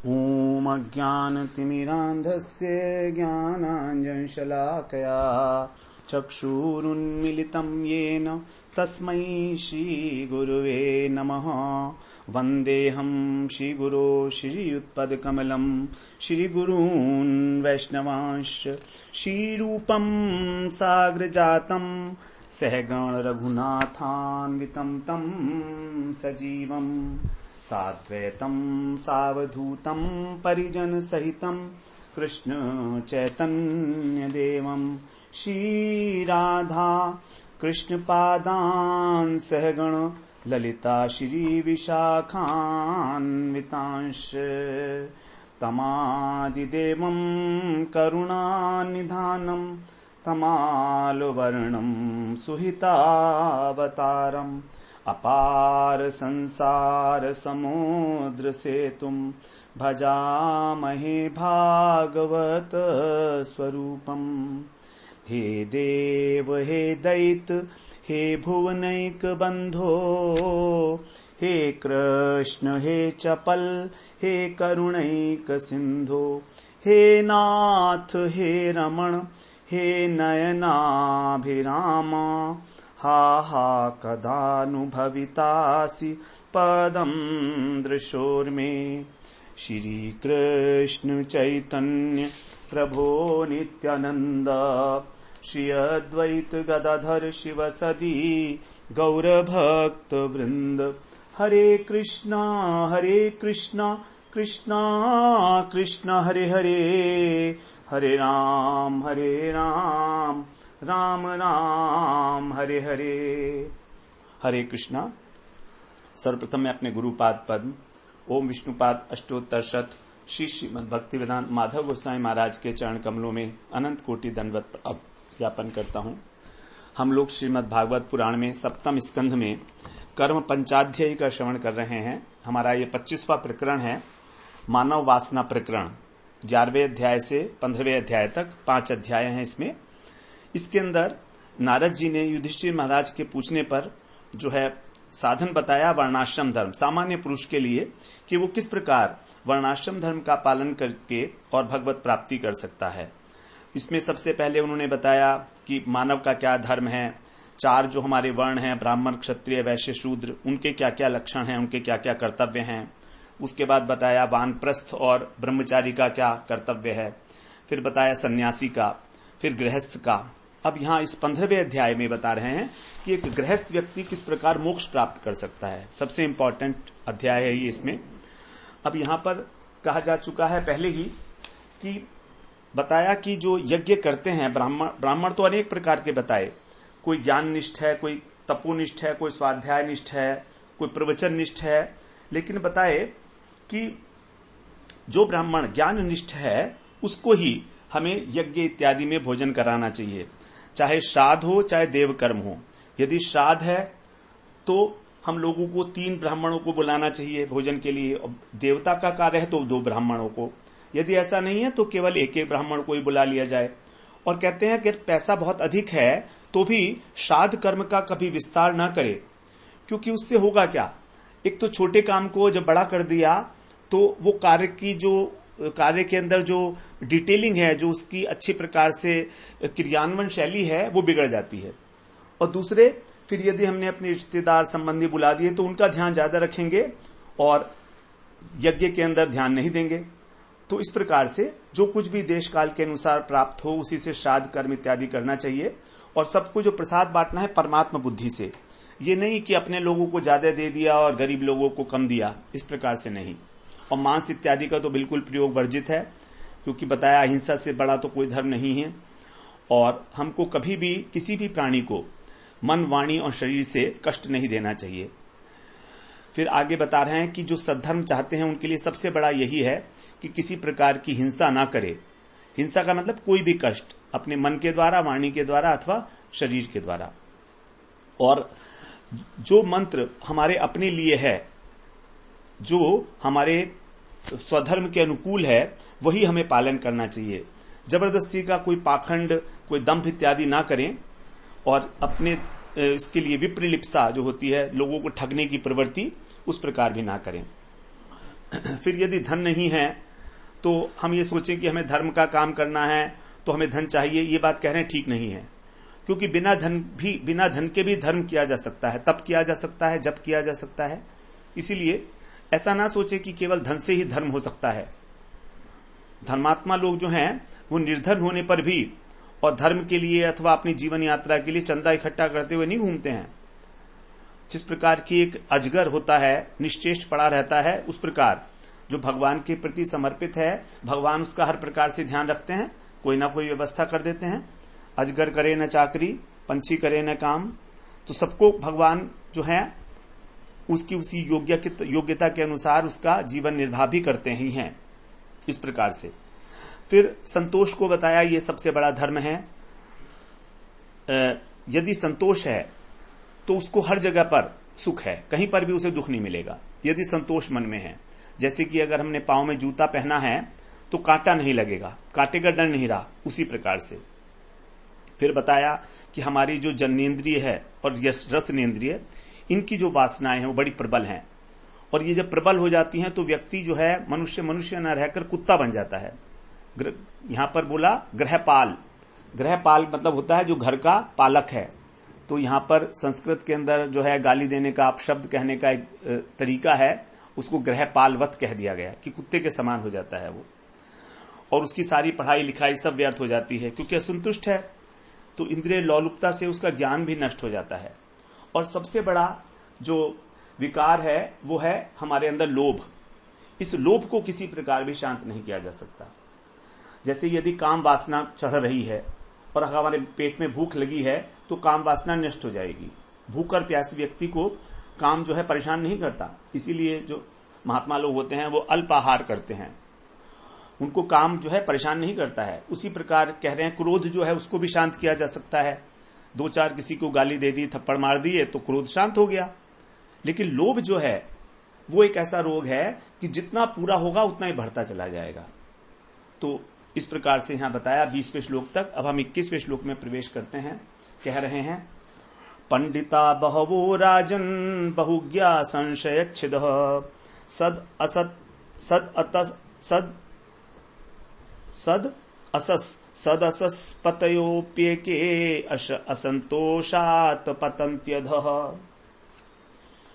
ॐ अज्ञानतिमिरान्धस्य ज्ञानाञ्जनशलाकया चक्षुरुन्मिलितं येन तस्मै श्रीगुरुवे नमः। वन्देऽहं श्रीगुरो श्रीयुत्पदकमलं श्रीगुरून् वैष्णवांश्च श्रीरूपं साग्रजातं सहगण रघुनाथान्वितं तं सजीवम् साद्वैतं सावधूतं परिजन सहितं कृष्ण चैतन्य देवं श्रीराधा कृष्ण पादान् सहगण ललिता श्री विशाखान्वितांश तमादिदेवं करुणानिधानं तमालवर्णं सुहितावतारम् अपार संसार समुद्र सेतुं भजामहे भागवत स्वरूपम्। हे देव हे दैत हे भुवनैक बंधो हे कृष्ण हे चपल हे करुणैक सिंधो हे नाथ हे रमण हे नयनाभिरामा हा हा कदानुभवितासि पदं दृशोर्मे। श्री कृष्ण चैतन्य प्रभो नित्यानंद श्री अद्वैत गदाधर शिवसदी गौरभक्त वृंद। हरे कृष्णा कृष्णा कृष्णा हरे हरे हरे राम राम राम हरे हरे। हरे कृष्णा। सर्वप्रथम मैं अपने गुरुपाद पद्म ओम विष्णुपाद अष्टोत्तर शत श्री श्रीमद् भक्तिवेदांत माधव गोस्वामी महाराज के चरण कमलों में अनंत कोटि दंडवत ज्ञापन करता हूं। हम लोग श्रीमद् भागवत पुराण में सप्तम स्कंध में कर्म पंचाध्यायी का श्रवण कर रहे हैं। हमारा ये 25वां प्रकरण है, मानव वासना प्रकरण। 11वें अध्याय से 15वें अध्याय तक 5 अध्याय हैं इसमें। इसके अंदर नारद जी ने युधिष्ठिर महाराज के पूछने पर जो है साधन बताया वर्णाश्रम धर्म सामान्य पुरुष के लिए कि वो किस प्रकार वर्णाश्रम धर्म का पालन करके और भगवत प्राप्ति कर सकता है। इसमें सबसे पहले उन्होंने बताया कि मानव का क्या धर्म है, 4 जो हमारे वर्ण हैं ब्राह्मण क्षत्रिय वैश्य शूद्र, उनके क्या क्या लक्षण हैं, उनके क्या क्या कर्तव्य हैं। उसके बाद बताया वानप्रस्थ और ब्रह्मचारी का क्या कर्तव्य है। फिर बताया सन्यासी का, फिर गृहस्थ का। अब यहाँ इस 15वें अध्याय में बता रहे हैं कि एक गृहस्थ व्यक्ति किस प्रकार मोक्ष प्राप्त कर सकता है। सबसे इंपॉर्टेंट अध्याय है ये इसमें। अब यहाँ पर कहा जा चुका है पहले ही कि बताया कि जो यज्ञ करते हैं ब्राह्मण तो अनेक प्रकार के बताए, कोई ज्ञान निष्ठ है, कोई तपोनिष्ठ है, कोई स्वाध्याय निष्ठ है, कोई प्रवचन निष्ठ है। लेकिन बताए कि जो ब्राह्मण ज्ञान निष्ठ है उसको ही हमें यज्ञ इत्यादि में भोजन कराना चाहिए, चाहे श्राद्ध हो चाहे देव कर्म हो। यदि श्राद्ध है तो हम लोगों को 3 ब्राह्मणों को बुलाना चाहिए भोजन के लिए। देवता का कार्य है तो 2 ब्राह्मणों को। यदि ऐसा नहीं है तो केवल एक ब्राह्मण को ही बुला लिया जाए। और कहते हैं कि पैसा बहुत अधिक है तो भी श्राद्ध कर्म का कभी विस्तार न करे, क्योंकि उससे होगा क्या, एक तो छोटे काम को जब बड़ा कर दिया तो वो कार्य के अंदर जो डिटेलिंग है, जो उसकी अच्छी प्रकार से क्रियान्वयन शैली है, वो बिगड़ जाती है। और दूसरे फिर यदि हमने अपने रिश्तेदार संबंधी बुला दिए तो उनका ध्यान ज्यादा रखेंगे और यज्ञ के अंदर ध्यान नहीं देंगे। तो इस प्रकार से जो कुछ भी देश काल के अनुसार प्राप्त हो उसी से श्राद्ध कर्म इत्यादि करना चाहिए। और सबको जो प्रसाद बांटना है परमात्मा बुद्धि से, ये नहीं कि अपने लोगों को ज्यादा दे दिया और गरीब लोगों को कम दिया, इस प्रकार से नहीं। और मांस इत्यादि का तो बिल्कुल प्रयोग वर्जित है, क्योंकि बताया अहिंसा से बड़ा तो कोई धर्म नहीं है। और हमको कभी भी किसी भी प्राणी को मन वाणी और शरीर से कष्ट नहीं देना चाहिए। फिर आगे बता रहे हैं कि जो सद्धर्म चाहते हैं उनके लिए सबसे बड़ा यही है कि किसी प्रकार की हिंसा ना करे। हिंसा का मतलब कोई भी कष्ट अपने मन के द्वारा, वाणी के द्वारा अथवा शरीर के द्वारा। और जो मंत्र हमारे अपने लिए है, जो हमारे स्वधर्म के अनुकूल है, वही हमें पालन करना चाहिए। जबरदस्ती का कोई पाखंड, कोई दंभ इत्यादि ना करें और अपने इसके लिए विप्रलिप्सा जो होती है, लोगों को ठगने की प्रवृत्ति, उस प्रकार भी ना करें। फिर यदि धन नहीं है तो हम ये सोचें कि हमें धर्म का काम करना है तो हमें धन चाहिए, ये बात कह रहे हैं ठीक नहीं है। क्योंकि बिना धन के भी धर्म किया जा सकता है, तब किया जा सकता है जब किया जा सकता है। इसीलिए ऐसा ना सोचे कि केवल धन से ही धर्म हो सकता है। धर्मात्मा लोग जो हैं वो निर्धन होने पर भी और धर्म के लिए अथवा अपनी जीवन यात्रा के लिए चंदा इकट्ठा करते हुए नहीं घूमते हैं। जिस प्रकार की एक अजगर होता है, निश्चेष्ट पड़ा रहता है, उस प्रकार जो भगवान के प्रति समर्पित है, भगवान उसका हर प्रकार से ध्यान रखते हैं, कोई ना कोई व्यवस्था कर देते हैं। अजगर करे न चाकरी, पंछी करे न काम, तो सबको भगवान जो है उसकी उसी योग्यता के अनुसार उसका जीवन निर्वाह भी करते ही हैं। इस प्रकार से फिर संतोष को बताया, ये सबसे बड़ा धर्म है। यदि संतोष है तो उसको हर जगह पर सुख है, कहीं पर भी उसे दुख नहीं मिलेगा यदि संतोष मन में है। जैसे कि अगर हमने पांव में जूता पहना है तो कांटा नहीं लगेगा, कांटे का डर नहीं रहा, उसी प्रकार से। फिर बताया कि हमारी जो जन्नेन्द्रिय है और रसनेन्द्रिय, इनकी जो वासनाएं हैं वो बड़ी प्रबल हैं, और ये जब प्रबल हो जाती हैं तो व्यक्ति जो है मनुष्य न रहकर कुत्ता बन जाता है। यहां पर बोला गृहपाल, गृहपाल मतलब होता है जो घर का पालक है। तो यहां पर संस्कृत के अंदर जो है गाली देने का, अपशब्द कहने का एक तरीका है, उसको गृहपालवत कह दिया गया कि कुत्ते के समान हो जाता है वो, और उसकी सारी पढ़ाई लिखाई सब व्यर्थ हो जाती है क्योंकि असंतुष्ट है। तो इंद्रिय लौलुपता से उसका ज्ञान भी नष्ट हो जाता है। और सबसे बड़ा जो विकार है वो है हमारे अंदर लोभ। इस लोभ को किसी प्रकार भी शांत नहीं किया जा सकता। जैसे यदि काम वासना चढ़ रही है और हमारे पेट में भूख लगी है तो काम वासना नष्ट हो जाएगी। भूख और प्यासी व्यक्ति को काम जो है परेशान नहीं करता, इसीलिए जो महात्मा लोग होते हैं वो अल्प आहार करते हैं, उनको काम जो है परेशान नहीं करता है। उसी प्रकार कह रहे हैं क्रोध जो है उसको भी शांत किया जा सकता है। दो चार किसी को गाली दे दी, थप्पड़ मार दिए तो क्रोध शांत हो गया। लेकिन लोभ जो है वो एक ऐसा रोग है कि जितना पूरा होगा उतना ही बढ़ता चला जाएगा। तो इस प्रकार से यहां बताया 20वें श्लोक तक। अब हम 21वें श्लोक में प्रवेश करते हैं। कह रहे हैं, पंडिता बहवो राजन बहुज्ञा संशयच्छिदः सद असस पतयोप्येके असंतोषात पतन्त्यधः।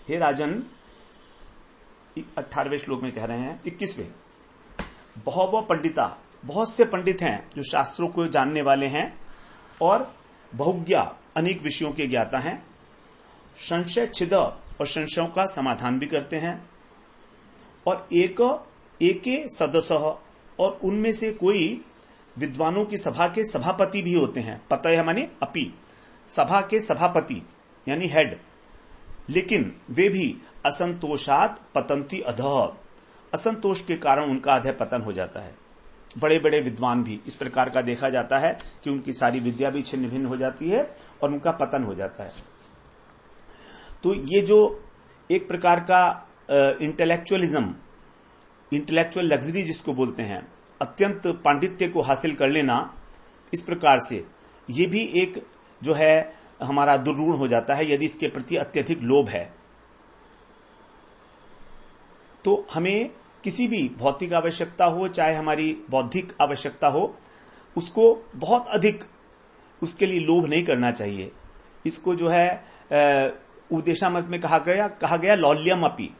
हे राजन, 18वें श्लोक में कह रहे हैं, 21वें, बहवो पंडिता, बहुत से पंडित हैं जो शास्त्रों को जानने वाले हैं और बहुज्ञा, अनेक विषयों के ज्ञाता हैं, संशय छिद, और संशयों का समाधान भी करते हैं, और एके सदस्य, और उनमें से कोई विद्वानों की सभा के सभापति भी होते हैं। पतय माने अपि, सभा के सभापति यानी हेड। लेकिन वे भी असंतोषात पतंती अधः, असंतोष के कारण उनका अधः पतन हो जाता है। बड़े बड़े विद्वान भी इस प्रकार का देखा जाता है कि उनकी सारी विद्या भी छिन्न भिन्न हो जाती है और उनका पतन हो जाता है। तो ये जो एक प्रकार का इंटेलेक्चुअलिज्म, इंटेलेक्चुअल लग्जरी जिसको बोलते हैं, अत्यंत पांडित्य को हासिल कर लेना, इस प्रकार से ये भी एक जो है हमारा दुर्गुण हो जाता है यदि इसके प्रति अत्यधिक लोभ है। तो हमें किसी भी भौतिक आवश्यकता हो चाहे हमारी बौद्धिक आवश्यकता हो, उसको बहुत अधिक उसके लिए लोभ नहीं करना चाहिए। इसको जो है उपदेशामृत में कहा गया लौल्यम अपि,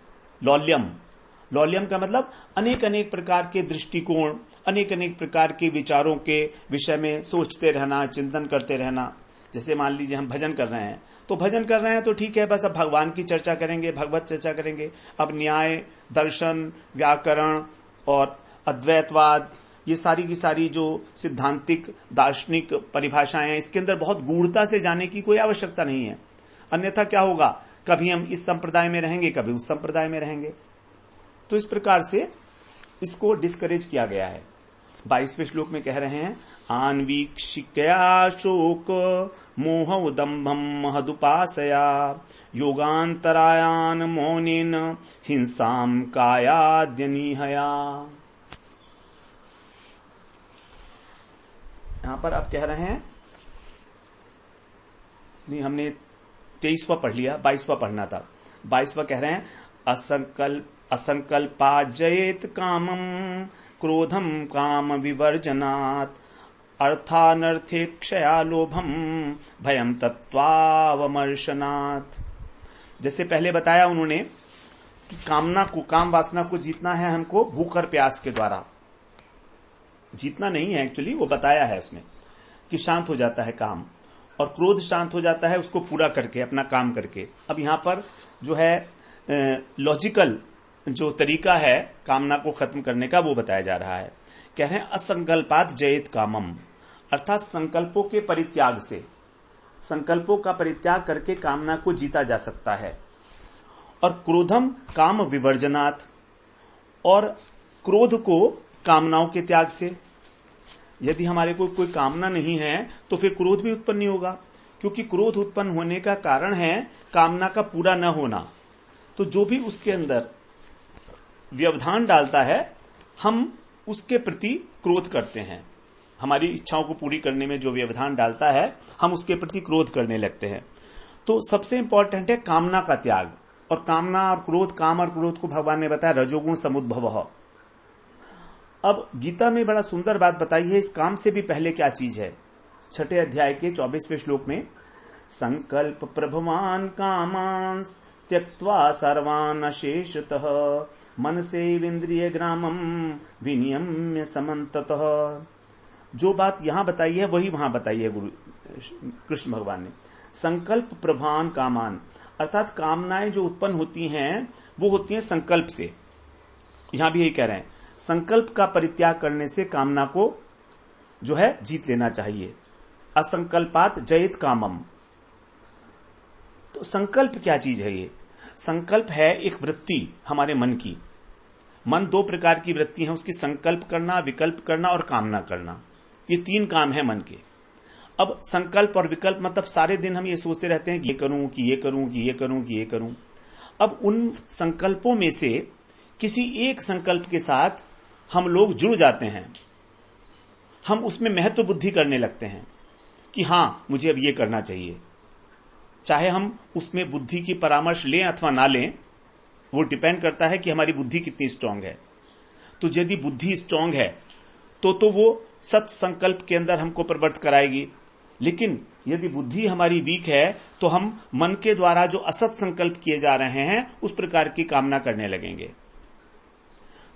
लौल्यम का मतलब अनेक अनेक प्रकार के दृष्टिकोण, अनेक अनेक प्रकार के विचारों के विषय में सोचते रहना, चिंतन करते रहना। जैसे मान लीजिए हम भजन कर रहे हैं, तो भजन कर रहे हैं तो ठीक है, बस अब भगवान की चर्चा करेंगे, भगवत चर्चा करेंगे। अब न्याय, दर्शन, व्याकरण और अद्वैतवाद, ये सारी की सारी जो सिद्धांतिक दार्शनिक परिभाषाएं, इसके अंदर बहुत गूढ़ता से जाने की कोई आवश्यकता नहीं है। अन्यथा क्या होगा, कभी हम इस संप्रदाय में रहेंगे, कभी उस संप्रदाय में रहेंगे। तो इस प्रकार से इसको डिस्करेज किया गया है। 22वें श्लोक में कह रहे हैं, आन्वीक्षिकया शोक मोह उदम्भम महदुपासया योगांतरायान मौनेन हिंसाम कायाद्यनिहया। यहां पर अब कह रहे हैं, नहीं हमने 23वां पढ़ लिया, 22वां पढ़ना था। 22वां कह रहे हैं, असंकल्पात् जयेत कामम क्रोधम काम विवर्जनात् अर्थानर्थे क्षया लोभम भयम तत्वावमर्शनात्। जैसे पहले बताया उन्होंने कि कामना को, काम वासना को जीतना है हमको भूख और प्यास के द्वारा। जीतना नहीं है एक्चुअली, वो बताया है उसमें कि शांत हो जाता है काम, और क्रोध शांत हो जाता है उसको पूरा करके, अपना काम करके। अब यहां पर जो है लॉजिकल जो तरीका है कामना को खत्म करने का वो बताया जा रहा है। कह रहे हैं असंकल्पात् जयेत कामम, अर्थात संकल्पों के परित्याग से, संकल्पों का परित्याग करके कामना को जीता जा सकता है। और क्रोधम काम विवर्जनात्, और क्रोध को कामनाओं के त्याग से। यदि हमारे को कोई कामना नहीं है तो फिर क्रोध भी उत्पन्न नहीं होगा, क्योंकि क्रोध उत्पन्न होने का कारण है कामना का पूरा न होना। तो जो भी उसके अंदर व्यवधान डालता है हम उसके प्रति क्रोध करते हैं। हमारी इच्छाओं को पूरी करने में जो व्यवधान डालता है हम उसके प्रति क्रोध करने लगते हैं। तो सबसे इंपॉर्टेंट है कामना का त्याग। और कामना और क्रोध, काम और क्रोध को भगवान ने बताया रजोगुण समुद्भवः। अब गीता में बड़ा सुंदर बात बताई है, इस काम से भी पहले क्या चीज है। 6 अध्याय के 24वें श्लोक में संकल्प प्रभवान कामांस त्यक्त्वा सर्वान् अशेषतः मनसेन्द्रिय ग्रामम विनियम्य समन्ततः। जो बात यहां बताई है वही वहां बताई है गुरु कृष्ण भगवान ने। संकल्प प्रभान कामान, अर्थात कामनाएं जो उत्पन्न होती हैं वो होती हैं संकल्प से। यहां भी यही कह रहे हैं, संकल्प का परित्याग करने से कामना को जो है जीत लेना चाहिए। असंकल्पात् जयेत कामम। तो संकल्प क्या चीज है? ये संकल्प है एक वृत्ति हमारे मन की। मन 2 प्रकार की वृत्ति है उसकी, संकल्प करना, विकल्प करना और कामना करना। ये 3 काम है मन के। अब संकल्प और विकल्प मतलब सारे दिन हम ये सोचते रहते हैं कि ये करूं, कि ये करूं, कि ये करूं, कि ये करूं। अब उन संकल्पों में से किसी एक संकल्प के साथ हम लोग जुड़ जाते हैं, हम उसमें महत्व बुद्धि करने लगते हैं कि हां मुझे अब ये करना चाहिए। चाहे हम उसमें बुद्धि की परामर्श लें अथवा ना लें, वो डिपेंड करता है कि हमारी बुद्धि कितनी स्ट्रांग है। तो यदि बुद्धि स्ट्रांग है तो वो सत संकल्प के अंदर हमको प्रवृत्त कराएगी। लेकिन यदि बुद्धि हमारी वीक है तो हम मन के द्वारा जो असत संकल्प किए जा रहे हैं उस प्रकार की कामना करने लगेंगे।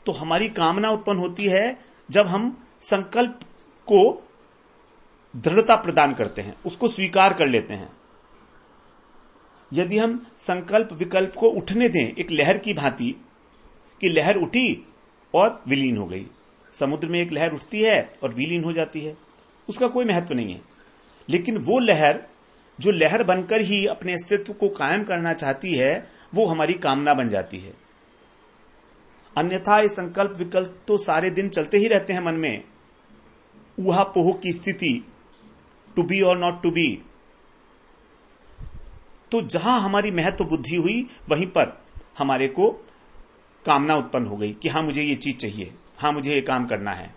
तो हमारी कामना उत्पन्न होती है जब हम संकल्प को दृढ़ता प्रदान करते हैं, उसको स्वीकार कर लेते हैं। यदि हम संकल्प विकल्प को उठने दें एक लहर की भांति, कि लहर उठी और विलीन हो गई। समुद्र में एक लहर उठती है और विलीन हो जाती है, उसका कोई महत्व नहीं है। लेकिन वो लहर जो लहर बनकर ही अपने अस्तित्व को कायम करना चाहती है वो हमारी कामना बन जाती है। अन्यथा ये संकल्प विकल्प तो सारे दिन चलते ही रहते हैं मन में, ऊहापोह की स्थिति, टू बी और नॉट टू बी। तो जहां हमारी महत्व बुद्धि हुई वहीं पर हमारे को कामना उत्पन्न हो गई कि हां मुझे ये चीज चाहिए, हां मुझे ये काम करना है।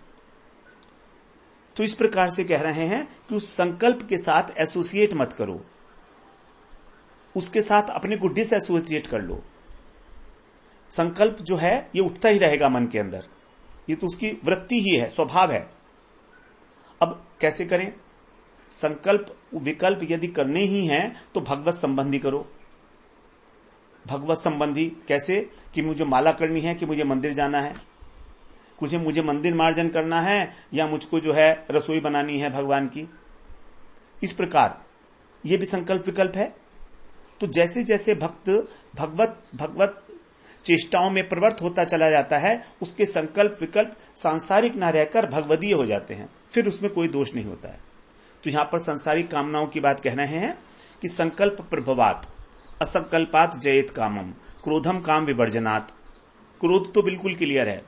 तो इस प्रकार से कह रहे हैं कि उस संकल्प के साथ एसोसिएट मत करो, उसके साथ अपने को डिसएसोसिएट कर लो। संकल्प जो है ये उठता ही रहेगा मन के अंदर, ये तो उसकी वृत्ति ही है, स्वभाव है। अब कैसे करें? संकल्प विकल्प यदि करने ही हैं तो भगवत संबंधी करो। भगवत संबंधी कैसे? कि मुझे माला करनी है, कि मुझे मंदिर जाना है, मुझे मंदिर मार्जन करना है, या मुझको जो है रसोई बनानी है भगवान की। इस प्रकार ये भी संकल्प विकल्प है। तो जैसे जैसे भक्त भगवत चेष्टाओं में प्रवृत्त होता चला जाता है, उसके संकल्प विकल्प सांसारिक न रहकर भगवदीय हो जाते हैं, फिर उसमें कोई दोष नहीं होता है। तो यहां पर सांसारिक कामनाओं की बात कह रहे हैं कि संकल्प प्रभवात असंकल्पात जयेत कामम क्रोधम काम विवर्जनात्। क्रोध तो बिल्कुल क्लियर है।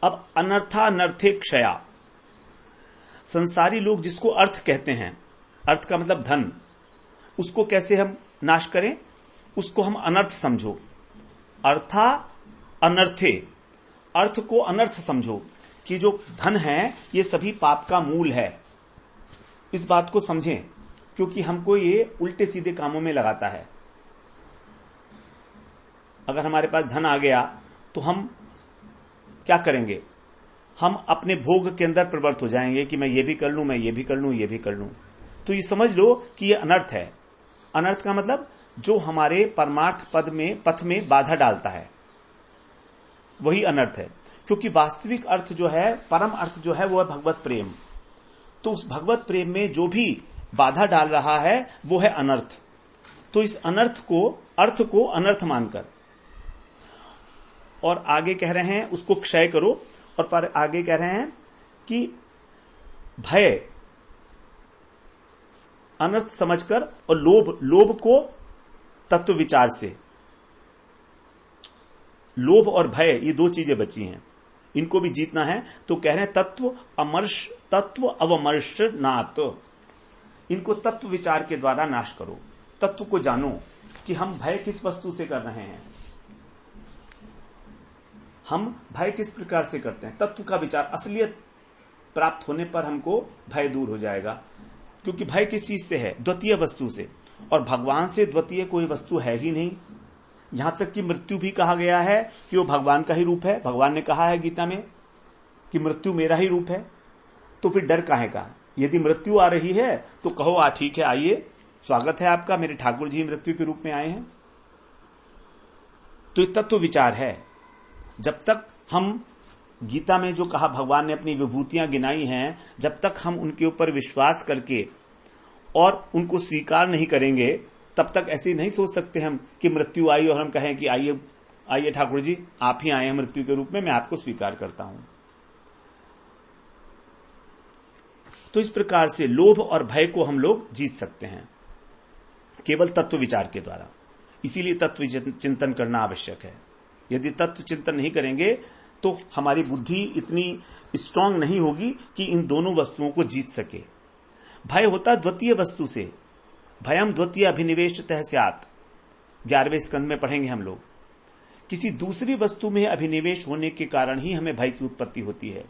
अब अनर्थानर्थे क्षया, संसारी लोग जिसको अर्थ कहते हैं, अर्थ का मतलब धन, उसको कैसे हम नाश करें? उसको हम अनर्थ समझो। अर्था अनर्थे, अर्थ को अनर्थ समझो कि जो धन है ये सभी पाप का मूल है। इस बात को समझें, क्योंकि हमको ये उल्टे सीधे कामों में लगाता है। अगर हमारे पास धन आ गया तो हम क्या करेंगे? हम अपने भोग के अंदर प्रवृत्त हो जाएंगे कि मैं ये भी कर लूं, मैं ये भी कर लूं, ये भी कर लूं। तो ये समझ लो कि ये अनर्थ है। अनर्थ का मतलब जो हमारे परमार्थ पथ में बाधा डालता है, वही अनर्थ है। क्योंकि वास्तविक अर्थ जो है, परम अर्थ जो है, वो है भगवत प्रेम। तो उस भगवत प्रेम में जो भी बाधा डाल रहा है वो है अनर्थ। तो इस अर्थ को अनर्थ मानकर, और आगे कह रहे हैं उसको क्षय करो, और पर आगे कह रहे हैं कि भय अनर्थ समझकर, और लोभ को तत्व विचार से। लोभ और भय ये दो चीजें बची हैं, इनको भी जीतना है। तो कह रहे हैं तत्व अवमर्शनात्, इनको तत्व विचार के द्वारा नाश करो। तत्व को जानो कि हम भय किस वस्तु से कर रहे हैं, हम भय किस प्रकार से करते हैं। तत्व का विचार, असलियत प्राप्त होने पर हमको भय दूर हो जाएगा। क्योंकि भय किस चीज से है? द्वितीय वस्तु से, और भगवान से द्वितीय कोई वस्तु है ही नहीं। यहां तक कि मृत्यु भी कहा गया है कि वो भगवान का ही रूप है। भगवान ने कहा है गीता में कि मृत्यु मेरा ही रूप है। तो फिर डर काहे का? यदि मृत्यु आ रही है तो कहो ठीक है, आइए, स्वागत है आपका, मेरे ठाकुर जी मृत्यु के रूप में आए हैं। तो ये तत्व विचार है। जब तक हम गीता में जो कहा भगवान ने अपनी विभूतियां गिनाई हैं, जब तक हम उनके ऊपर विश्वास करके और उनको स्वीकार नहीं करेंगे, तब तक ऐसे नहीं सोच सकते हम कि मृत्यु आई और हम कहें कि आइए आइए ठाकुर जी, आप ही आए हैं मृत्यु के रूप में, मैं आपको स्वीकार करता हूं। तो इस प्रकार से लोभ और भय को हम लोग जीत सकते हैं केवल तत्व विचार के द्वारा। इसीलिए तत्व चिंतन करना आवश्यक है। यदि तत्व चिंतन नहीं करेंगे तो हमारी बुद्धि इतनी स्ट्रांग नहीं होगी कि इन दोनों वस्तुओं को जीत सके। भय होता द्वितीय वस्तु से, भयम द्वितीय अभिनिवेशतः स्यात्, 11वें स्कंद में पढ़ेंगे हम लोग। किसी दूसरी वस्तु में अभिनिवेश होने के कारण ही हमें भय की उत्पत्ति होती है।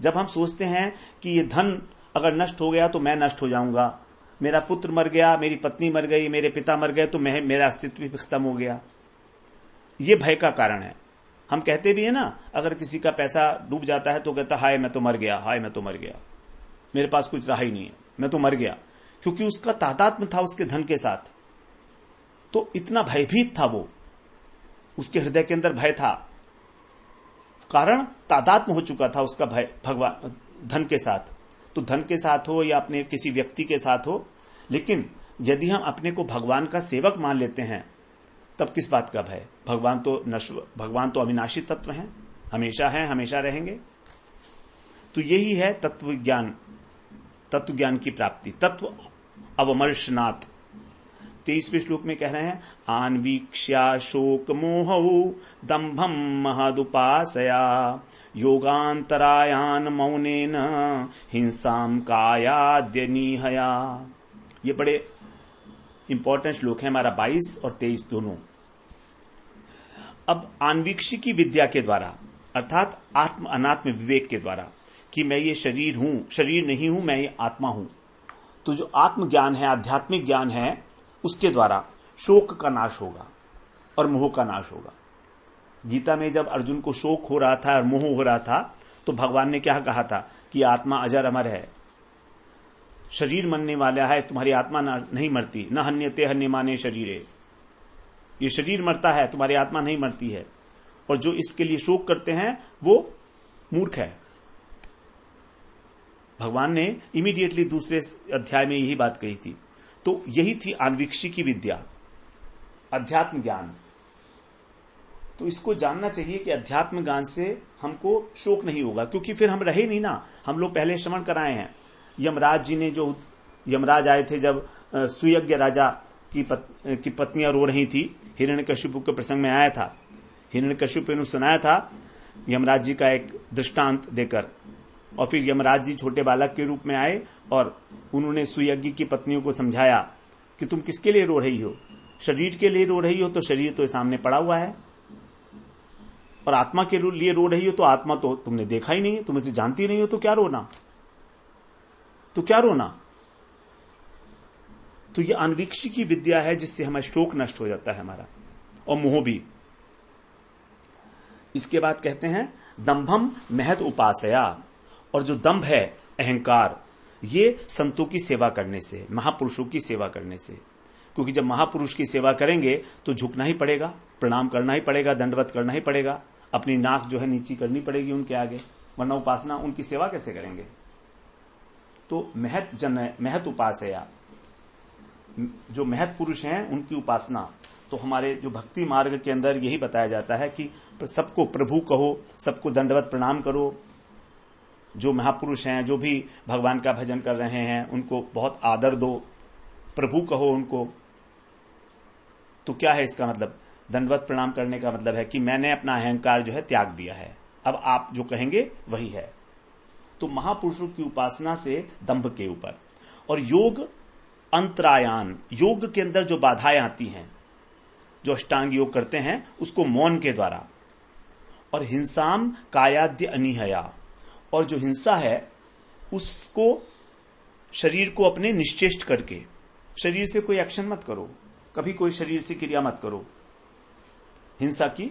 जब हम सोचते हैं कि ये धन अगर नष्ट हो गया तो मैं नष्ट हो जाऊंगा, मेरा पुत्र मर गया, मेरी पत्नी मर गई, मेरे पिता मर गए, तो मेरा अस्तित्व भी खत्म हो गया, ये भय का कारण है। हम कहते भी है ना, अगर किसी का पैसा डूब जाता है तो कहता हाय मैं तो मर गया, हाय मैं तो मर गया, मेरे पास कुछ रहा ही नहीं है, मैं तो मर गया। क्योंकि उसका तादात्म्य था उसके धन के साथ, तो इतना भयभीत था वो, उसके हृदय के अंदर भय था, कारण तादात्म्य हो चुका था उसका भय भगवान धन के साथ। तो धन के साथ हो या अपने किसी व्यक्ति के साथ हो, लेकिन यदि हम अपने को भगवान का सेवक मान लेते हैं तब किस बात का भय? भगवान तो अविनाशी तत्व हैं, हमेशा हैं, हमेशा रहेंगे। तो यही है तत्व ज्ञान की प्राप्ति, तत्व अवमर्शनात्। 23वें श्लोक में कह रहे हैं आन्वीक्ष्या शोक मोहौ दंभम महदुपासया योगांतरायान मौनेन हिंसाम कायाद्यनिहया। ये बड़े इंपॉर्टेंट श्लोक है हमारा 22 और 23 दोनों। अब आन्वीक्षी की विद्या के द्वारा, अर्थात आत्म अनात्म विवेक के द्वारा कि मैं ये शरीर हूं, शरीर नहीं हूं, मैं ये आत्मा हूं, तो जो आत्म ज्ञान है, आध्यात्मिक ज्ञान है, उसके द्वारा शोक का नाश होगा और मोह का नाश होगा। गीता में जब अर्जुन को शोक हो रहा था और मोह हो रहा था तो भगवान ने क्या कहा था कि आत्मा अजर अमर है, शरीर मरने वाला है, तुम्हारी आत्मा नहीं मरती, न हन्यते हन्यमाने शरीरे, ये शरीर मरता है, तुम्हारी आत्मा नहीं मरती है, और जो इसके लिए शोक करते हैं वो मूर्ख है। भगवान ने इमीडिएटली दूसरे अध्याय में यही बात कही थी। तो यही थी आन्वीक्षी की विद्या, अध्यात्म ज्ञान। तो इसको जानना चाहिए कि अध्यात्म ज्ञान से हमको शोक नहीं होगा, क्योंकि फिर हम रहे नहीं ना। हम लोग पहले श्रवण कराए हैं, यमराज जी ने, जो यमराज आए थे जब सुयज्ञ राजा की पत्नियां रो रही थी, हिरण्यकशिपु के प्रसंग में आया था, हिरण्यकशिपु ने सुनाया था यमराज जी का एक दृष्टांत देकर, और फिर यमराज जी छोटे बालक के रूप में आए और उन्होंने सुयज्ञ की पत्नियों को समझाया कि तुम किसके लिए रो रही हो, शरीर के लिए रो रही हो तो शरीर तो सामने पड़ा हुआ है, और आत्मा के लिए रो रही हो तो आत्मा तो तुमने देखा ही नहीं है, तुम इसे जानती नहीं हो, तो क्या रोना, तो क्या रोना। तो ये अनवीक्षी की विद्या है जिससे हमारा शोक नष्ट हो जाता है हमारा, और मोह भी। इसके बाद कहते हैं दंभम महत उपासया, और जो दंभ है अहंकार, ये संतों की सेवा करने से, महापुरुषों की सेवा करने से। क्योंकि जब महापुरुष की सेवा करेंगे तो झुकना ही पड़ेगा, प्रणाम करना ही पड़ेगा, दंडवत करना ही पड़ेगा, अपनी नाक जो है नीची करनी पड़ेगी उनके आगे, वरना उपासना उनकी सेवा कैसे करेंगे। तो महत उपासया, जो महत पुरुष हैं उनकी उपासना। तो हमारे जो भक्ति मार्ग के अंदर यही बताया जाता है कि सबको प्रभु कहो, सबको दंडवत प्रणाम करो, जो महापुरुष हैं, जो भी भगवान का भजन कर रहे हैं उनको बहुत आदर दो, प्रभु कहो उनको। तो क्या है इसका मतलब? दंडवत प्रणाम करने का मतलब है कि मैंने अपना अहंकार जो है त्याग दिया है, अब आप जो कहेंगे वही है। तो महापुरुषों की उपासना से दंभ के ऊपर। और योग अंतरायान, योग के अंदर जो बाधाएं आती हैं, जो अष्टांग योग करते हैं उसको मौन के द्वारा। और हिंसाम कायाद्य अनिहया, और जो हिंसा है उसको शरीर को अपने निश्चेष्ट करके, शरीर से कोई एक्शन मत करो, कभी कोई शरीर से क्रिया मत करो। हिंसा की,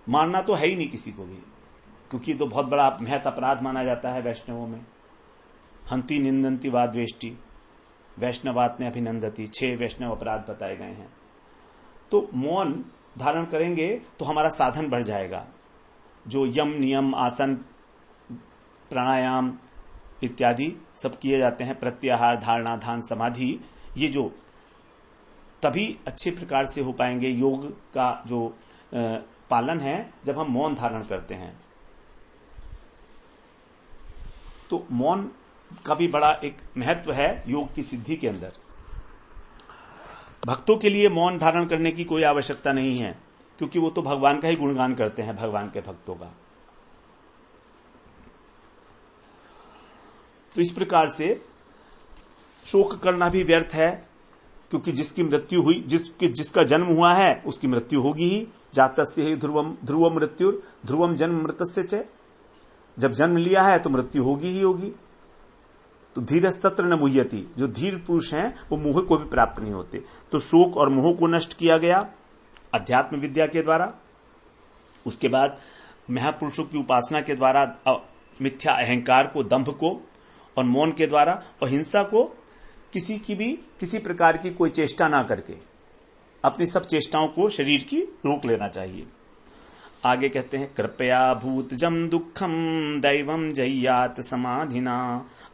मारना तो है ही नहीं किसी को भी, क्योंकि तो बहुत बड़ा महत अपराध माना जाता है वैष्णवों में। हंति निंदंती वा द्वेष्टि, वैष्णवात में अभिनंदती, 6 वैष्णव अपराध बताए गए हैं। तो मौन धारण करेंगे तो हमारा साधन बढ़ जाएगा। जो यम नियम आसन प्राणायाम इत्यादि सब किए जाते हैं, प्रत्याहार धारणा ध्यान समाधि, ये जो तभी अच्छे प्रकार से हो पाएंगे। योग का जो पालन है जब हम मौन धारण करते हैं। तो मौन का भी बड़ा एक महत्व है योग की सिद्धि के अंदर। भक्तों के लिए मौन धारण करने की कोई आवश्यकता नहीं है, क्योंकि वो तो भगवान का ही गुणगान करते हैं, भगवान के भक्तों का। तो इस प्रकार से शोक करना भी व्यर्थ है, क्योंकि जिसकी मृत्यु हुई, जिसका जन्म हुआ है उसकी मृत्यु होगी ही। जातस्य ही ध्रुवम मृत्युर ध्रुवम जन्म मृतस्य च, जब जन्म लिया है तो मृत्यु होगी ही होगी। तो धीरस्तत्र न मुह्यति, जो धीर पुरुष हैं वो मोह को भी प्राप्त नहीं होते। तो शोक और मोह को नष्ट किया गया अध्यात्म विद्या के द्वारा। उसके बाद महापुरुषों की उपासना के द्वारा मिथ्या अहंकार को, दंभ को, और मौन के द्वारा, और हिंसा को किसी प्रकार की कोई चेष्टा ना करके अपनी सब चेष्टाओं को शरीर की रोक लेना चाहिए। आगे कहते हैं कृपया भूतजम दुखम दैवम जय्यात समाधिना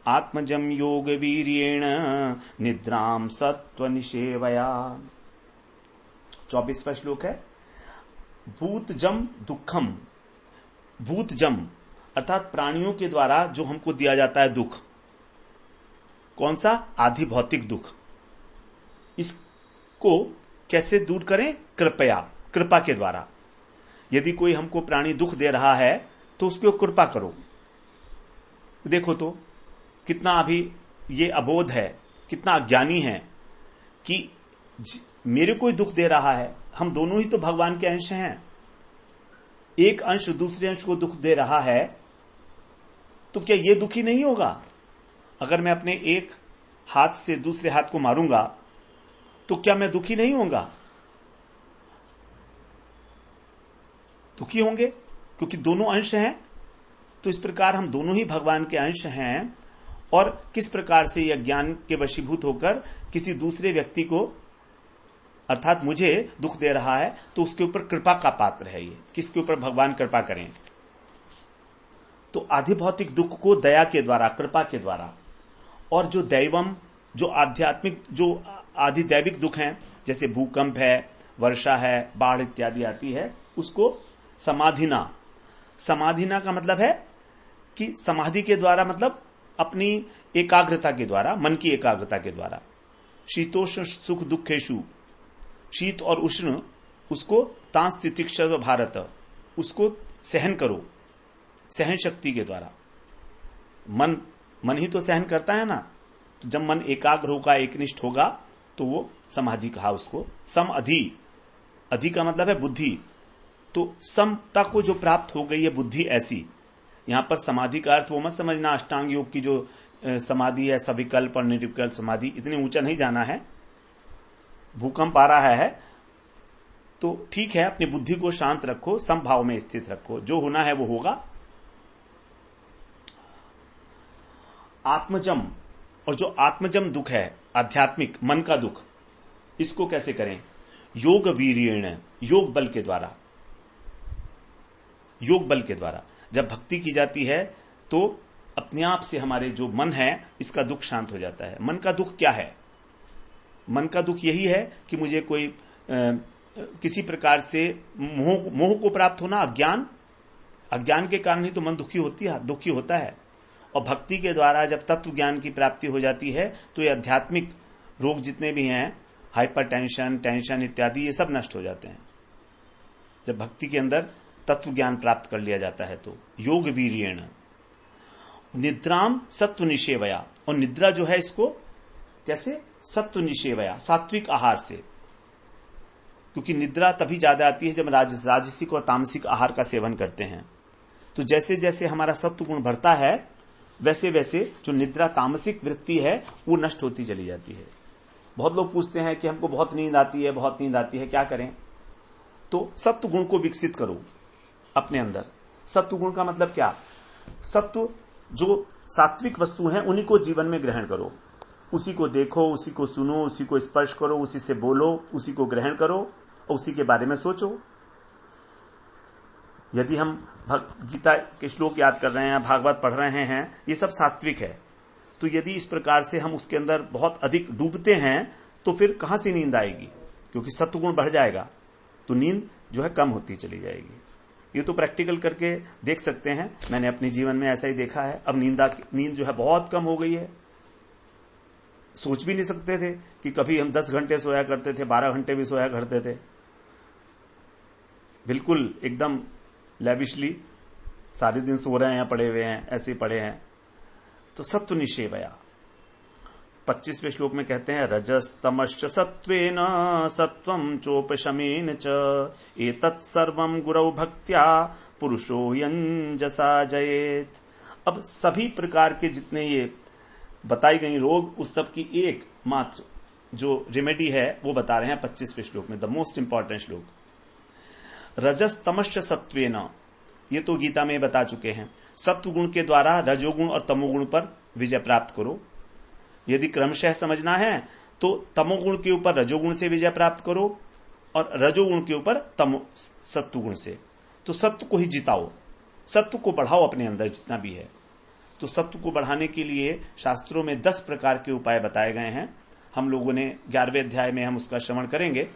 आत्मजम योग वीर्येण निद्राम सत्व निषेवया। 24वां श्लोक है। भूतजम दुखम, भूतजम अर्थात प्राणियों के द्वारा जो हमको दिया जाता है दुख, कौन सा? आधि भौतिक दुख। इसको कैसे दूर करें? कृपया, कृपा के द्वारा। यदि कोई हमको प्राणी दुख दे रहा है तो उसको कृपा करो। देखो तो कितना अभी ये अबोध है, कितना अज्ञानी है कि मेरे कोई दुख दे रहा है। हम दोनों ही तो भगवान के अंश हैं। एक अंश दूसरे अंश को दुख दे रहा है तो क्या ये दुखी नहीं होगा? अगर मैं अपने एक हाथ से दूसरे हाथ को मारूंगा तो क्या मैं दुखी नहीं होऊंगा? दुखी होंगे, क्योंकि दोनों अंश हैं। तो इस प्रकार हम दोनों ही भगवान के अंश हैं। और किस प्रकार से यह ज्ञान के वशीभूत होकर किसी दूसरे व्यक्ति को, अर्थात मुझे दुख दे रहा है, तो उसके ऊपर कृपा का पात्र है। ये किसके ऊपर भगवान कृपा करें? तो आधि भौतिक दुख को दया के द्वारा, कृपा के द्वारा। और जो दैवम, जो आध्यात्मिक, जो आधि दैविक दुख हैं, जैसे भूकंप है, वर्षा है, बाढ़ इत्यादि आती है, उसको समाधिना। समाधिना का मतलब है कि समाधि के द्वारा, मतलब अपनी एकाग्रता के द्वारा, मन की एकाग्रता के द्वारा। शीतोष्ण सुख दुखेशु, शीत और उष्ण उसको तांस तितिक्षा भारत, उसको सहन करो, सहन शक्ति के द्वारा। मन ही तो सहन करता है ना। तो जब मन एकाग्र होगा, एकनिष्ठ होगा, तो वो समाधि कहा उसको। सम अधि, अधि का मतलब है बुद्धि। तो समता को जो प्राप्त हो गई है बुद्धि ऐसी। यहां पर समाधि का अर्थ वो मत समझना अष्टांग योग की जो समाधि है, सविकल्प और निर्विकल्प समाधि, इतने ऊंचा नहीं जाना है। भूकंप आ रहा है तो तो ठीक है, अपनी बुद्धि को शांत रखो, समभाव में स्थित रखो, जो होना है वो होगा। आत्मजम, और जो आत्मजम दुख है, आध्यात्मिक मन का दुख, इसको कैसे करें? योग वीर्येण, योग बल के द्वारा। योग बल के द्वारा जब भक्ति की जाती है तो अपने आप से हमारे जो मन है इसका दुख शांत हो जाता है। मन का दुख क्या है? मन का दुख यही है कि मुझे कोई किसी प्रकार से मोह को प्राप्त होना, अज्ञान के कारण ही तो मन दुखी होता है। और भक्ति के द्वारा जब तत्व ज्ञान की प्राप्ति हो जाती है तो ये आध्यात्मिक रोग जितने भी हैं, हाइपरटेंशन, टेंशन इत्यादि, ये सब नष्ट हो जाते हैं जब भक्ति के अंदर तत्व ज्ञान प्राप्त कर लिया जाता है। तो योग वीर्येण निद्राम सत्व निषेवया, और निद्रा जो है इसको कैसे? सत्व निषेवया, सात्विक आहार से। क्योंकि निद्रा तभी ज्यादा आती है जब राजसिक और तामसिक आहार का सेवन करते हैं। तो जैसे जैसे हमारा सत्व गुण बढ़ता है वैसे वैसे जो निद्रा तामसिक वृत्ति है वो नष्ट होती चली जाती है। बहुत लोग पूछते हैं कि हमको बहुत नींद आती है, क्या करें? तो सत्व गुण को विकसित करो अपने अंदर। सत्व गुण का मतलब क्या? सत्व जो सात्विक वस्तु हैं उन्हीं को जीवन में ग्रहण करो, उसी को देखो, उसी को सुनो, उसी को स्पर्श करो, उसी से बोलो, उसी को ग्रहण करो और उसी के बारे में सोचो। यदि हम गीता के श्लोक याद कर रहे हैं, भागवत पढ़ रहे हैं, ये सब सात्विक है। तो यदि इस प्रकार से हम उसके अंदर बहुत अधिक डूबते हैं तो फिर कहां से नींद आएगी? क्योंकि सत्वगुण बढ़ जाएगा तो नींद जो है कम होती चली जाएगी। ये तो प्रैक्टिकल करके देख सकते हैं, मैंने अपने जीवन में ऐसा ही देखा है। अब नींद जो है बहुत कम हो गई है। सोच भी नहीं सकते थे कि कभी हम 10 घंटे सोया करते थे, 12 घंटे भी सोया करते थे, बिल्कुल एकदम लैविशली सारे दिन सो रहे हैं, पड़े हुए हैं, ऐसे पड़े हैं। तो सत्व निषेवया 25वें श्लोक में कहते हैं, रजस तमश्च सत्वेन सत्वं चोपशमेन च एतत् सर्वं गुरौ भक्त्या पुरुषो यंजसा जयेत। अब सभी प्रकार के जितने ये बताई गई रोग, उस सब की एक मात्र जो रेमेडी है वो बता रहे हैं 25वें श्लोक में, द मोस्ट इंपॉर्टेंट श्लोक। रजस तमश्च सत्वेन, ये तो गीता में बता चुके हैं। सत्व गुण के द्वारा रजोगुण और तमोगुण पर विजय प्राप्त करो। यदि क्रमशः समझना है तो तमोगुण के ऊपर रजोगुण से विजय प्राप्त करो और रजोगुण के ऊपर सत्वगुण से। तो सत्व को ही जिताओ, सत्व को बढ़ाओ अपने अंदर जितना भी है। तो सत्व को बढ़ाने के लिए शास्त्रों में 10 प्रकार के उपाय बताए गए हैं। हम लोगों ने 11वें अध्याय में हम उसका श्रवण करेंगे।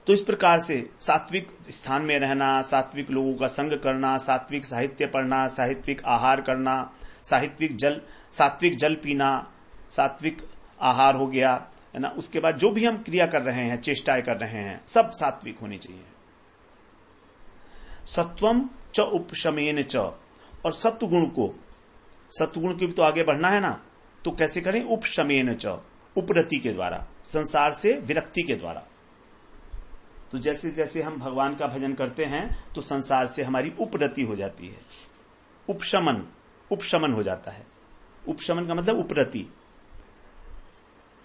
तो इस प्रकार से सात्विक स्थान में रहना, सात्विक लोगों का संग करना, सात्विक साहित्य पढ़ना, सात्विक आहार करना, सात्विक जल पीना, सात्विक आहार हो गया है ना। उसके बाद जो भी हम क्रिया कर रहे हैं, चेष्टाएं कर रहे हैं, सब सात्विक होनी चाहिए। सत्वम च उपशमेन च, और सत्वगुण के भी तो आगे बढ़ना है ना। तो कैसे करें? उपशमेन च, उपरति के द्वारा, संसार से विरक्ति के द्वारा। तो जैसे जैसे हम भगवान का भजन करते हैं तो संसार से हमारी उपरति हो जाती है, उपशमन हो जाता है। उपशमन का मतलब उपरति,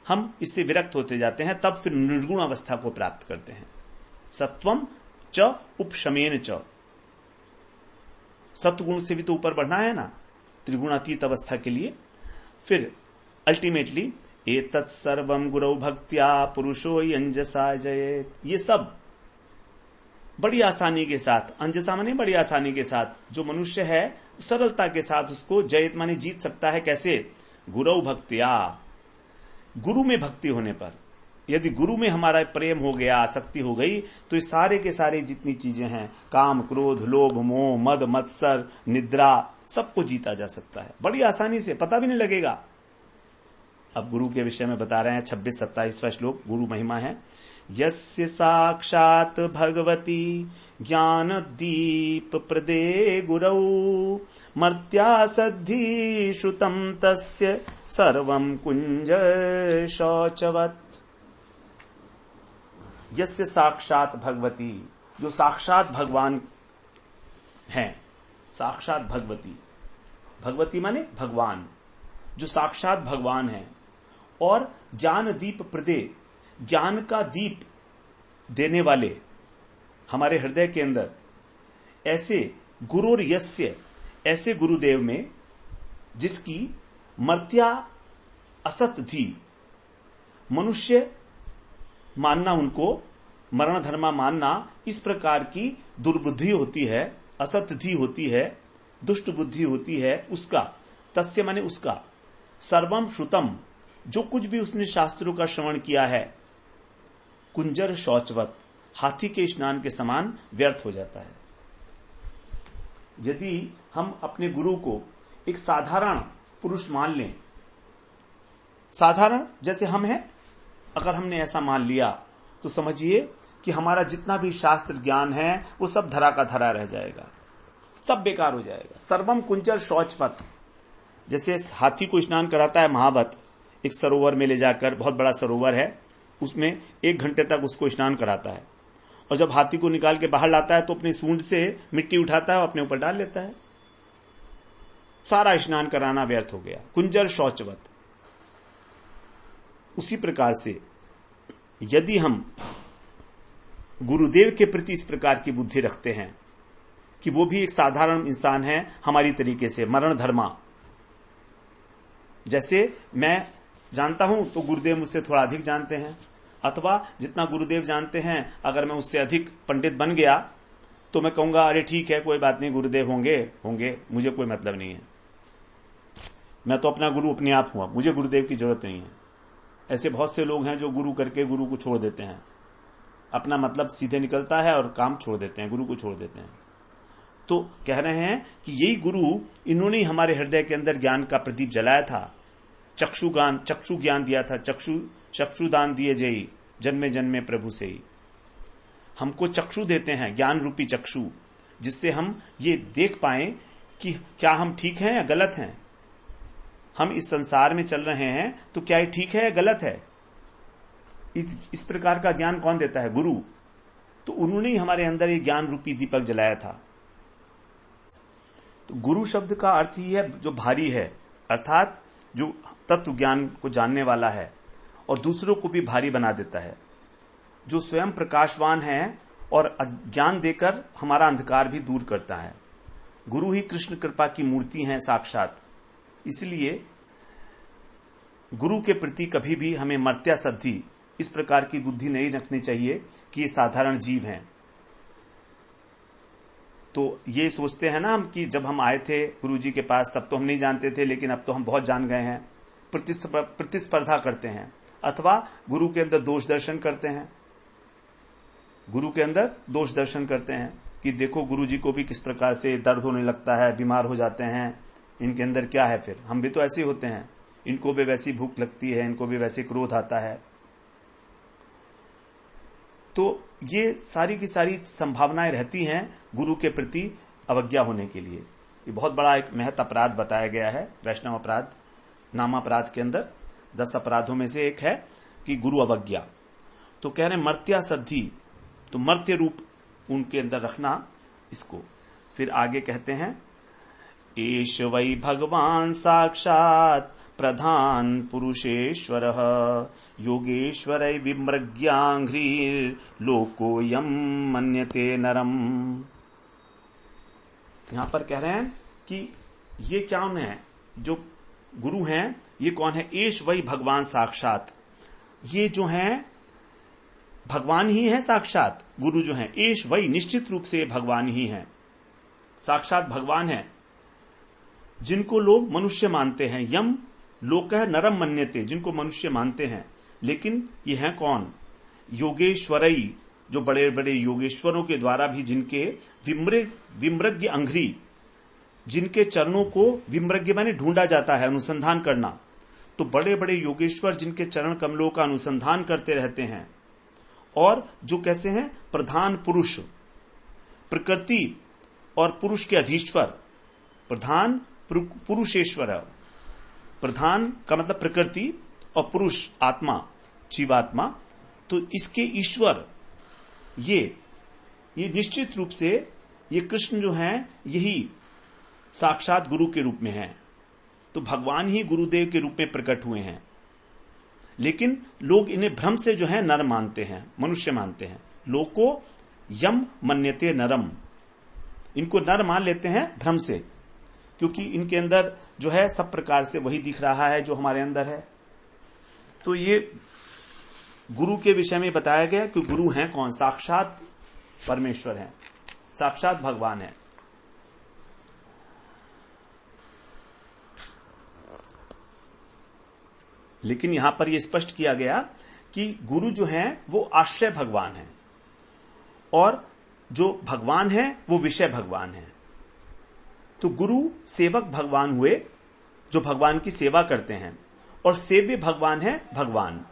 हम इससे विरक्त होते जाते हैं, तब फिर निर्गुण अवस्था को प्राप्त करते हैं। सत्वम च उपशमेन च, सत्वगुण से भी तो ऊपर बढ़ना है ना, त्रिगुणातीत अवस्था के लिए। फिर अल्टीमेटली एतत् सर्वं गुरौ भक्त्या पुरुषो यंजसा जयेत। ये सब बड़ी आसानी के साथ, अंजसा माने बड़ी आसानी के साथ, जो मनुष्य है सरलता के साथ उसको जयेत माने जीत सकता है। कैसे? गुरौ भक्त्या, गुरु में भक्ति होने पर। यदि गुरु में हमारा प्रेम हो गया, आसक्ति हो गई, तो ये सारे के सारे जितनी चीजें हैं, काम, क्रोध, लोभ, मोह, मद, मत्सर, निद्रा, सबको जीता जा सकता है बड़ी आसानी से, पता भी नहीं लगेगा। अब गुरु के विषय में बता रहे हैं 26-27वां श्लोक, गुरु महिमा है। यस्य साक्षात भगवती ज्ञान दीप प्रदे गुरौ मर्त्या सद्धि श्रुतम तस्य सर्वं कुंज शौचवत्। यस्य साक्षात भगवती, जो साक्षात भगवान हैं, साक्षात भगवती, भगवती माने भगवान, जो साक्षात भगवान है। और ज्ञान दीप प्रदे, ज्ञान का दीप देने वाले हमारे हृदय के अंदर ऐसे गुरुर यस्य, ऐसे गुरुदेव में जिसकी मर्त्या असत थी, मनुष्य मानना, उनको मरण धर्मा मानना, इस प्रकार की दुर्बुद्धि होती है, असतधि होती है, दुष्ट बुद्धि होती है, उसका, तस्य माने उसका, सर्वम श्रुतम, जो कुछ भी उसने शास्त्रों का श्रवण किया है, कुंजर शौचवत, हाथी के स्नान के समान व्यर्थ हो जाता है। यदि हम अपने गुरु को एक साधारण पुरुष मान लें, साधारण जैसे हम हैं, अगर हमने ऐसा मान लिया तो समझिए कि हमारा जितना भी शास्त्र ज्ञान है वो सब धरा का धरा रह जाएगा, सब बेकार हो जाएगा। सर्वम कुंजर शौचवत, जैसे हाथी को स्नान कराता है महावत, एक सरोवर में ले जाकर, बहुत बड़ा सरोवर है, उसमें 1 घंटे तक उसको स्नान कराता है, और जब हाथी को निकाल के बाहर लाता है तो अपनी सूंड से मिट्टी उठाता है और अपने ऊपर डाल लेता है, सारा स्नान कराना व्यर्थ हो गया, कुंजर शौचवत। उसी प्रकार से यदि हम गुरुदेव के प्रति इस प्रकार की बुद्धि रखते हैं कि वो भी एक साधारण इंसान है हमारी तरीके से, मरण धर्मा, जैसे मैं जानता हूं तो गुरुदेव मुझसे थोड़ा अधिक जानते हैं, अथवा जितना गुरुदेव जानते हैं अगर मैं उससे अधिक पंडित बन गया तो मैं कहूंगा अरे ठीक है, कोई बात नहीं, गुरुदेव होंगे, मुझे कोई मतलब नहीं है, मैं तो अपना गुरु अपने आप हुआ, मुझे गुरुदेव की जरूरत नहीं है। ऐसे बहुत से लोग हैं जो गुरु करके गुरु को छोड़ देते हैं, अपना मतलब सीधे निकलता है और काम छोड़ देते हैं, गुरु को छोड़ देते हैं। तो कह रहे हैं कि यही गुरु, इन्होंने हमारे हृदय के अंदर ज्ञान का प्रदीप जलाया था, चक्षु ज्ञान दिया था, चक्षुदान दिए जय जन्मे जन्मे प्रभु से ही। हमको चक्षु देते हैं, ज्ञान रूपी चक्षु, जिससे हम ये देख पाए कि क्या हम ठीक हैं या गलत हैं, हम इस संसार में चल रहे हैं तो क्या ये ठीक है या गलत है। इस प्रकार का ज्ञान कौन देता है? गुरु। तो उन्होंने ही हमारे अंदर ये ज्ञान रूपी दीपक जलाया था। तो गुरु शब्द का अर्थ ही है जो भारी है, अर्थात जो तत्व ज्ञान को जानने वाला है और दूसरों को भी भारी बना देता है, जो स्वयं प्रकाशवान है और ज्ञान देकर हमारा अंधकार भी दूर करता है। गुरु ही कृष्ण कृपा की मूर्ति हैं साक्षात। इसलिए गुरु के प्रति कभी भी हमें मर्त्या सद्धि, इस प्रकार की बुद्धि नहीं रखनी चाहिए कि ये साधारण जीव हैं। तो ये सोचते हैं ना हम कि जब हम आए थे गुरु जी के पास तब तो हम नहीं जानते थे, लेकिन अब तो हम बहुत जान गए हैं, प्रतिस्पर्धा करते हैं, अथवा गुरु के अंदर दोष दर्शन करते हैं। गुरु के अंदर दोष दर्शन करते हैं कि देखो गुरु जी को भी किस प्रकार से दर्द होने लगता है, बीमार हो जाते हैं, इनके अंदर क्या है, फिर हम भी तो ऐसे होते हैं, इनको भी वैसी भूख लगती है, इनको भी वैसे क्रोध आता है। तो ये सारी की सारी संभावनाएं रहती हैं गुरु के प्रति अवज्ञा होने के लिए। ये बहुत बड़ा एक महत अपराध बताया गया है वैष्णव अपराध, नाम अपराध के अंदर 10 अपराधों में से एक है कि गुरु अवज्ञा। तो कह रहे मर्त्या सद्धि, तो मर्त्य रूप उनके अंदर रखना इसको। फिर आगे कहते हैं एष वै भगवान साक्षात प्रधान पुरुषेश्वरः योगेश्वरै विमृग्याघ्रीर् लोकोऽयं मन्यते नरम। यहां पर कह रहे हैं कि ये कौन है, जो गुरु हैं ये कौन है? एष वै भगवान साक्षात, ये जो हैं भगवान ही है साक्षात। गुरु जो हैं एष वै, निश्चित रूप से भगवान ही हैं, साक्षात भगवान है, जिनको लोग मनुष्य मानते हैं। यम लोकः नरम मन्यते, जिनको मनुष्य मानते हैं, लेकिन ये हैं कौन? योगेश्वरई, जो बड़े बड़े योगेश्वरों के द्वारा भी जिनके विमृग्य अंघ्री, जिनके चरणों को विमृग्य माने ढूंढा जाता है, अनुसंधान करना। तो बड़े बड़े योगेश्वर जिनके चरण कमलों का अनुसंधान करते रहते हैं, और जो कैसे हैं? प्रधान पुरुष, प्रकृति और पुरुष के अधीश्वर, प्रधान पुरुषेश्वर। प्रधान का मतलब प्रकृति और पुरुष आत्मा, जीवात्मा। तो इसके ईश्वर ये निश्चित रूप से ये कृष्ण जो हैं यही साक्षात गुरु के रूप में हैं। तो भगवान ही गुरुदेव के रूप में प्रकट हुए हैं, लेकिन लोग इन्हें भ्रम से जो है नर मानते हैं, मनुष्य मानते हैं। लोको यम मन्यते नरम, इनको नर मान लेते हैं भ्रम से, क्योंकि इनके अंदर जो है सब प्रकार से वही दिख रहा है जो हमारे अंदर है। तो ये गुरु के विषय में बताया गया कि गुरु हैं कौन, साक्षात परमेश्वर हैं, साक्षात भगवान है। लेकिन यहां पर यह स्पष्ट किया गया कि गुरु जो हैं वो आश्रय भगवान हैं और जो भगवान है वो विषय भगवान है। तो गुरु सेवक भगवान हुए जो भगवान की सेवा करते हैं, और सेव्य भगवान है भगवान,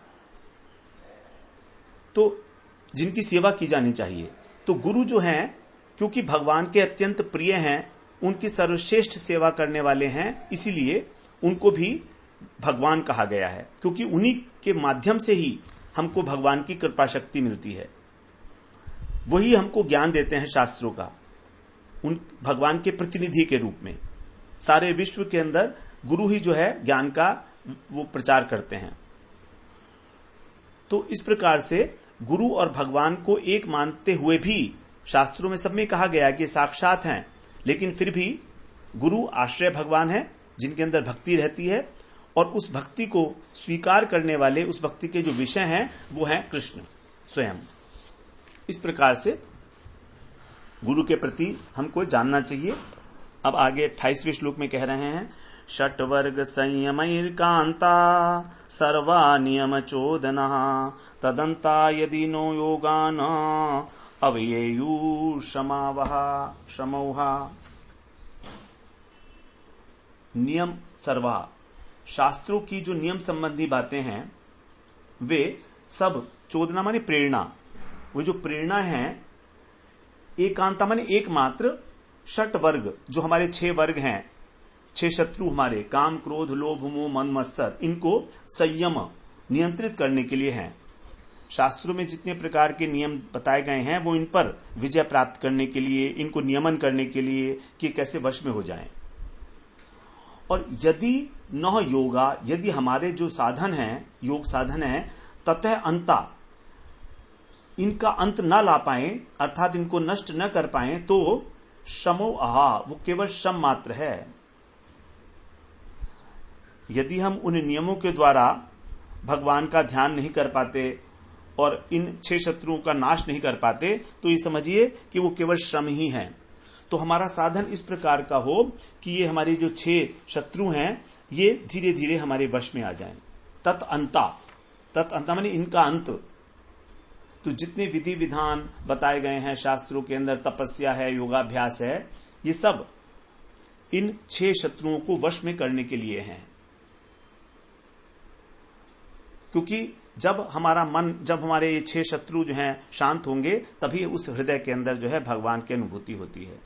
तो जिनकी सेवा की जानी चाहिए। तो गुरु जो हैं क्योंकि भगवान के अत्यंत प्रिय हैं, उनकी सर्वश्रेष्ठ सेवा करने वाले हैं, इसीलिए उनको भी भगवान कहा गया है, क्योंकि उन्हीं के माध्यम से ही हमको भगवान की कृपा शक्ति मिलती है। वही हमको ज्ञान देते हैं शास्त्रों का, उन भगवान के प्रतिनिधि के रूप में। सारे विश्व के अंदर गुरु ही जो है ज्ञान का वो प्रचार करते हैं। तो इस प्रकार से गुरु और भगवान को एक मानते हुए भी शास्त्रों में सब में कहा गया कि साक्षात हैं, लेकिन फिर भी गुरु आश्रय भगवान है जिनके अंदर भक्ति रहती है, और उस भक्ति को स्वीकार करने वाले, उस भक्ति के जो विषय हैं वो हैं कृष्ण स्वयं। इस प्रकार से गुरु के प्रति हमको जानना चाहिए। अब आगे 28वें श्लोक में कह रहे हैं, षट्वर्ग संयमैर्कान्ता सर्वा नियम चोदना तदंता यदि नो योगान अव्ययू शमौहा। नियम सर्वा, शास्त्रों की जो नियम संबंधी बातें हैं वे सब, चोदना माने प्रेरणा, वो जो प्रेरणा है, एकांता माने एकमात्र, षट वर्ग जो हमारे 6 वर्ग हैं, 6 शत्रु हमारे, काम क्रोध लोभ मोह मन मत्सर, इनको संयम नियंत्रित करने के लिए हैं। शास्त्रों में जितने प्रकार के नियम बताए गए हैं वो इन पर विजय प्राप्त करने के लिए, इनको नियमन करने के लिए कि कैसे वश में हो जाएं। और यदि न योगा, यदि हमारे जो साधन हैं, योग साधन है, ततः अंता, इनका अंत न ला पाए, अर्थात इनको नष्ट न कर पाए, तो शमो आहा, वो केवल श्रम मात्र है। यदि हम उन नियमों के द्वारा भगवान का ध्यान नहीं कर पाते और इन 6 शत्रुओं का नाश नहीं कर पाते, तो ये समझिए कि वो केवल श्रम ही है। तो हमारा साधन इस प्रकार का हो कि ये हमारे जो 6 शत्रु हैं ये धीरे धीरे हमारे वश में आ जाएं। तत् माने इनका अंत। तो जितने विधि विधान बताए गए हैं शास्त्रों के अंदर, तपस्या है, योगाभ्यास है, ये सब इन 6 शत्रुओं को वश में करने के लिए हैं। क्योंकि जब हमारा मन, जब हमारे ये 6 शत्रु जो हैं शांत होंगे, तभी उस हृदय के अंदर जो है भगवान की अनुभूति होती है।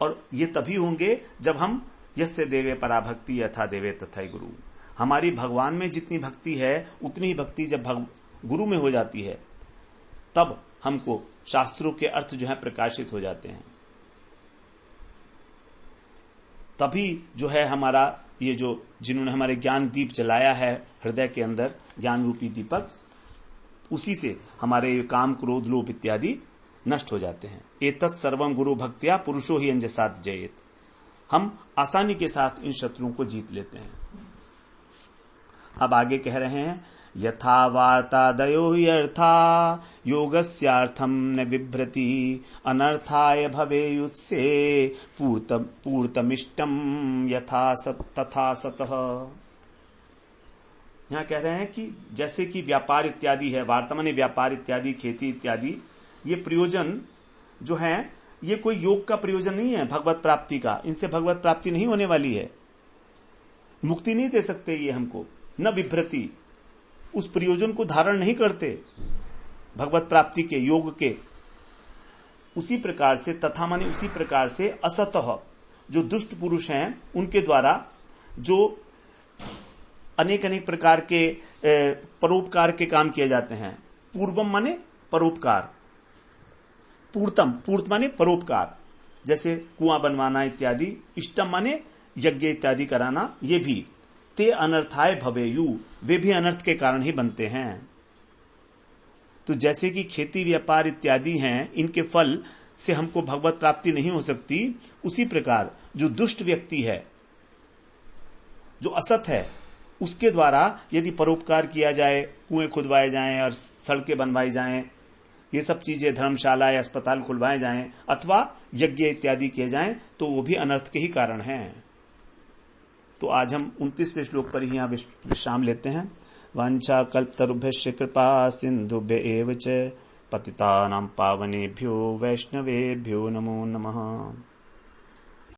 और ये तभी होंगे जब हम यस्य देवे पराभक्ति यथा देवे तथा गुरु, हमारी भगवान में जितनी भक्ति है उतनी ही भक्ति जब गुरु में हो जाती है, तब हमको शास्त्रों के अर्थ जो है प्रकाशित हो जाते हैं। तभी जो है हमारा ये जो, जिन्होंने हमारे ज्ञान दीप जलाया है हृदय के अंदर, ज्ञान रूपी दीपक, उसी से हमारे काम क्रोध लोभ इत्यादि नष्ट हो जाते हैं। एतत् सर्वं गुरु भक्त्या पुरुषो ही अंजसात जयेत, हम आसानी के साथ इन शत्रुओं को जीत लेते हैं। अब आगे कह रहे हैं, यथा वार्तादयो ह्यर्था योगस्यार्थम न बिभ्रति अनर्थाय भवेयुत्से पूर्तमिष्टम यथा तथा सतः। यहां कह रहे हैं कि जैसे कि व्यापार इत्यादि है, वार्ता माने व्यापार इत्यादि, खेती इत्यादि, ये प्रयोजन जो है ये कोई योग का प्रयोजन नहीं है भगवत प्राप्ति का, इनसे भगवत प्राप्ति नहीं होने वाली है, मुक्ति नहीं दे सकते ये हमको, न विभ्रति, उस प्रयोजन को धारण नहीं करते भगवत प्राप्ति के, योग के। उसी प्रकार से, तथा माने उसी प्रकार से, असतः जो दुष्ट पुरुष हैं उनके द्वारा जो अनेक अनेक प्रकार के परोपकार के काम किए जाते हैं। पूर्वम माने परोपकार, पूर्तम, पूर्त माने परोपकार, जैसे कुआं बनवाना इत्यादि, इष्टम माने यज्ञ इत्यादि कराना, ये भी ते अनर्थाय भवेयु, वे भी अनर्थ के कारण ही बनते हैं। तो जैसे कि खेती व्यापार इत्यादि हैं, इनके फल से हमको भगवत प्राप्ति नहीं हो सकती, उसी प्रकार जो दुष्ट व्यक्ति है, जो असत है, उसके द्वारा यदि परोपकार किया जाए, कुएं खुदवाए जाएं और सड़कें बनवाई जाएं, ये सब चीजें, धर्मशाला या अस्पताल खुलवाए जाएं अथवा यज्ञ इत्यादि किए जाएं, तो वो भी अनर्थ के ही कारण हैं। तो आज हम 29वें श्लोक पर ही यहां विश्राम लेते हैं। वांछा कल्पतरुभ्यश्च कृपा सिंधुभ्य एव च पतितानां पावनेभ्यो वैष्णवेभ्यो नमो नमः।